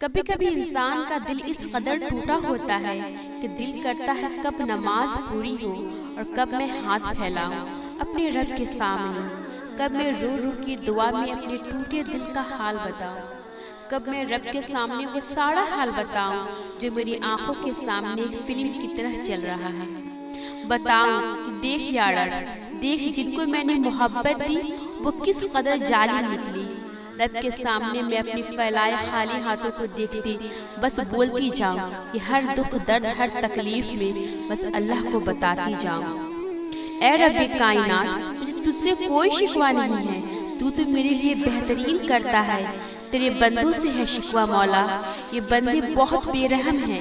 کبھی کبھی انسان کا دل اس قدر ٹوٹا ہوتا ہے کہ دل کرتا ہے کب نماز پوری ہو اور کب میں ہاتھ پھیلاؤں اپنے رب کے سامنے، کب میں رو رو کی دعا میں اپنے ٹوٹے دل کا حال بتاؤں، کب میں رب کے سامنے وہ سارا حال بتاؤں جو میری آنکھوں کے سامنے ایک فلم کی طرح چل رہا ہے۔ بتاؤں کہ دیکھ یا رب، دیکھ جن کو میں نے محبت دی وہ کس قدر ظالم نکلی۔ رب کے سامنے میں اپنی پھیلائے خالی ہاتھوں کو دیکھتی بس بولتی جاؤں کہ ہر دکھ درد ہر تکلیف میں بس اللہ کو بتاتی جاؤں۔ اے رب کائنات، مجھے تجھ سے کوئی شکوہ نہیں ہے، تو میرے لیے بہترین کرتا ہے۔ تیرے بندوں سے ہے شکوہ مولا، یہ بندے بہت بے رحم ہیں۔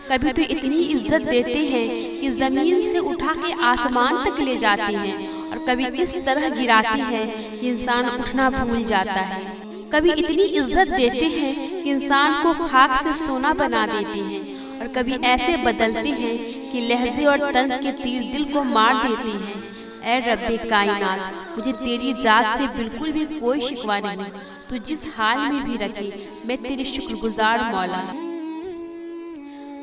کبھی تو اتنی عزت دیتے ہیں کہ زمین سے اٹھا کے آسمان تک لے جاتے ہیں، اور کبھی اس طرح گراتی ہے کہ انسان اٹھنا بھول جاتا ہے۔ کبھی اتنی عزت دیتے ہیں کہ انسان کو خاک سے سونا بنا دیتے ہیں، اور کبھی ایسے بدلتے ہیں کہ لہجے اور طنز کے تیر دل کو مار دیتے ہیں۔ اے رب کائنات، مجھے تیری ذات سے بالکل بھی کوئی شکوہ نہیں، تو جس حال میں بھی رکھے میں تیری شکر گزار مولا۔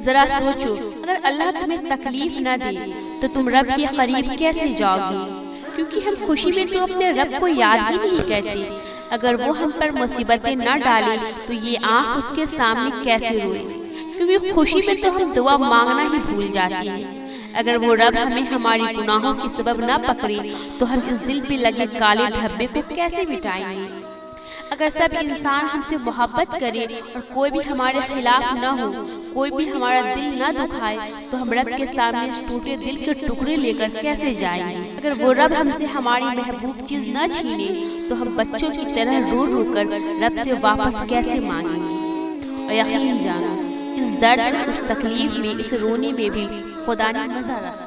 ذرا سوچو، اگر اللہ تمہیں تکلیف نہ دے تو تم رب کے قریب کیسے جاؤ گے؟ کیونکہ ہم خوشی میں تو اپنے رب کو یاد ہی نہیں کرتے۔ اگر وہ ہم پر مصیبتیں نہ ڈالے تو یہ آنکھ اس کے سامنے کیسے روئے؟ کیونکہ خوشی میں تو ہم دعا مانگنا ہی بھول جاتے ہیں۔ اگر وہ رب ہمیں ہماری گناہوں کی سبب نہ پکڑے تو ہم اس دل پہ لگے کالے دھبے کو کیسے مٹائیں گے؟ اگر سب انسان ہم سے محبت کرے اور کوئی بھی ہمارے خلاف نہ ہو، کوئی بھی ہمارا دل نہ دکھائے تو ہم رب کے سامنے اس ٹوٹے دل کے ٹکڑے لے کر کیسے جائیں گے؟ اگر وہ رب ہم سے ہماری محبوب چیز نہ چھینے تو ہم بچوں کی طرح رو رو کر رب سے واپس کیسے مانگیں گے؟ اور یقین جانو، اس درد میں، اس تکلیف میں، اس رونے میں بھی خدا نے مزہ رکھا۔